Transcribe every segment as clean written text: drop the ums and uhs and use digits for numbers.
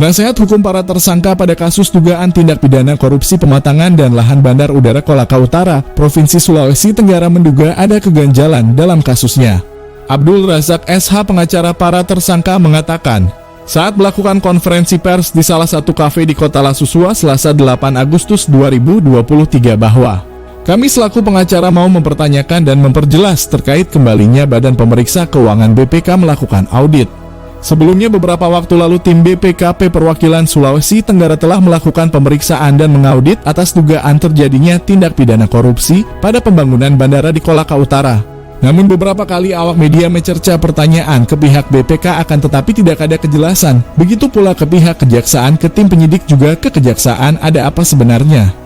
Penasehat hukum para tersangka pada kasus dugaan tindak pidana korupsi pematangan dan lahan Bandar Udara Kolaka Utara, Provinsi Sulawesi Tenggara menduga ada keganjalan dalam kasusnya. Abdul Razak SH, pengacara para tersangka, mengatakan, saat melakukan konferensi pers di salah satu kafe di Kota Lasusua Selasa 8 Agustus 2023 bahwa kami selaku pengacara mau mempertanyakan dan memperjelas terkait kembalinya Badan Pemeriksa Keuangan BPK melakukan audit. Sebelumnya beberapa waktu lalu tim BPKP Perwakilan Sulawesi Tenggara telah melakukan pemeriksaan dan mengaudit atas dugaan terjadinya tindak pidana korupsi pada pembangunan bandara di Kolaka Utara. Namun beberapa kali awak media mencerca pertanyaan ke pihak BPK akan tetapi tidak ada kejelasan. Begitu pula ke pihak kejaksaan, ke tim penyidik juga ke kejaksaan ada apa sebenarnya.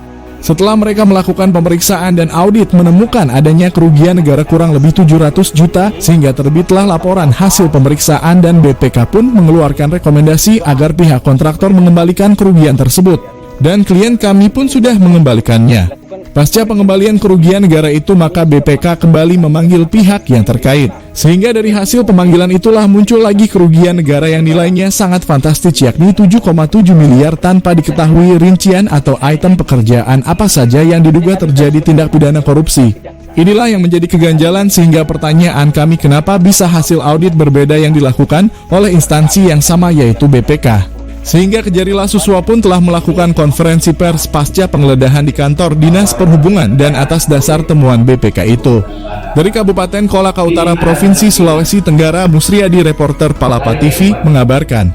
Setelah mereka melakukan pemeriksaan dan audit menemukan adanya kerugian negara kurang lebih 700 juta sehingga terbitlah laporan hasil pemeriksaan dan BPK pun mengeluarkan rekomendasi agar pihak kontraktor mengembalikan kerugian tersebut. Dan klien kami pun sudah mengembalikannya. Pasca pengembalian kerugian negara itu maka BPK kembali memanggil pihak yang terkait. Sehingga dari hasil pemanggilan itulah muncul lagi kerugian negara yang nilainya sangat fantastis yakni 7,7 miliar tanpa diketahui rincian atau item pekerjaan apa saja yang diduga terjadi tindak pidana korupsi. Inilah yang menjadi keganjalan sehingga pertanyaan kami kenapa bisa hasil audit berbeda yang dilakukan oleh instansi yang sama yaitu BPK. Sehingga Kejari Lasusua pun telah melakukan konferensi pers pasca penggeledahan di kantor Dinas Perhubungan dan atas dasar temuan BPK itu. Dari Kabupaten Kolaka Utara, Provinsi Sulawesi Tenggara, Musriyadi, reporter Palapa TV, mengabarkan.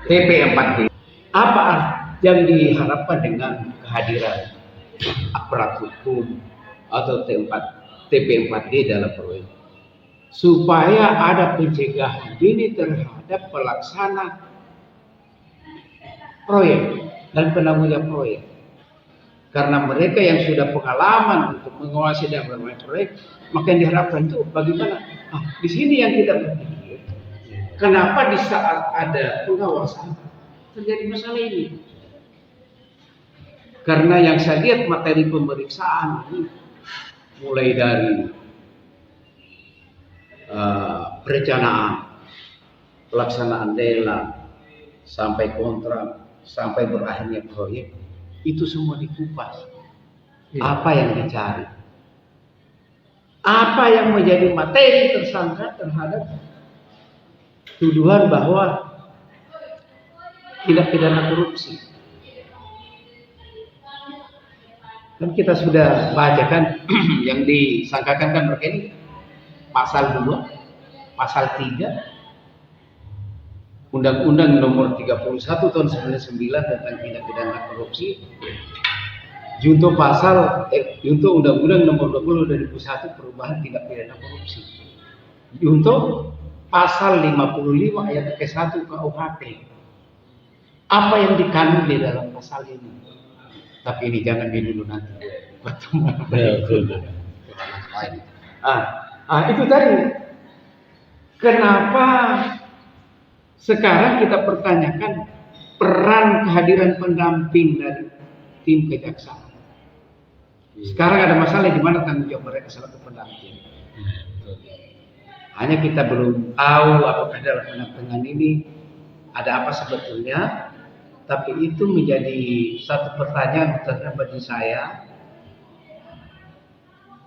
TP4D, apa yang diharapkan dengan kehadiran aparat hukum atau TP4D dalam proyek? Supaya ada pencegahan dini terhadap pelaksana proyek dan penanggulangan proyek, karena mereka yang sudah pengalaman untuk menguasai dan bermain proyek, maka yang diharapkan itu bagaimana? Di sini yang kita berpikir, kenapa di saat ada pengawasan terjadi masalah ini? Karena yang saya lihat materi pemeriksaan ini mulai dari perencanaan, pelaksanaan lelang, sampai kontrak, sampai berakhirnya proyek, itu semua dikupas. Apa yang dicari? Apa yang menjadi materi tersangka terhadap tuduhan bahwa tindak pidana korupsi? Dan kita sudah bacakan yang disangkakan kan mereka ini pasal 2, pasal 3, Undang-Undang Nomor 31 Tahun 99 tentang tindak pidana korupsi, junto Undang-Undang Nomor 20 2001 perubahan tindak pidana korupsi, junto pasal 55 ayat ke-1 KUHP. Apa yang dikandung di dalam pasal ini? Tapi ini jangan dulu nanti pertemuan. Itu tadi. Kenapa sekarang kita pertanyakan peran kehadiran pendamping dari tim kejaksaan? Sekarang ada masalah di mana tanggung jawab mereka selaku pendamping. Hanya kita belum tahu apakah dalam pendampingan ini ada apa sebetulnya, tapi itu menjadi satu pertanyaan terhadap bagi saya.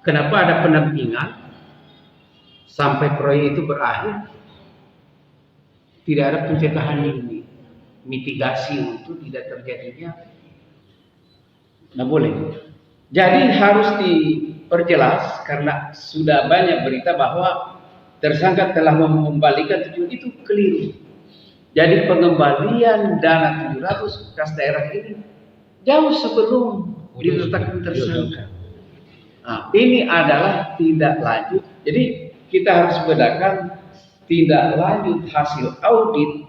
Kenapa ada pendampingan sampai proyek itu berakhir? Tidak ada pencegahan ini, mitigasi untuk tidak terjadinya. Nah boleh. Jadi harus diperjelas karena sudah banyak berita bahwa tersangka telah mengembalikan tujuan itu keliru. Jadi pengembalian dana 700 kas daerah ini jauh sebelum diletakkan tersangka. Ini adalah tindak lanjut. Jadi kita harus bedakan tindak lanjut hasil audit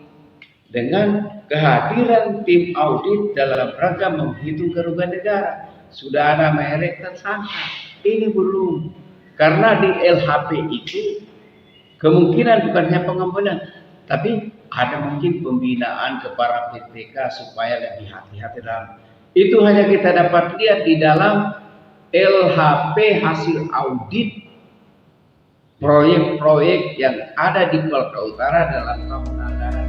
dengan kehadiran tim audit dalam rangka menghitung kerugian negara. Sudah ada merek tersangka, ini belum. Karena di LHP itu kemungkinan bukan hanya pengembalian, tapi ada mungkin pembinaan kepada PPK supaya lebih hati-hati dalam. Itu hanya kita dapat lihat di dalam LHP hasil audit proyek-proyek yang ada di Kolaka Utara dalam tahun anggaran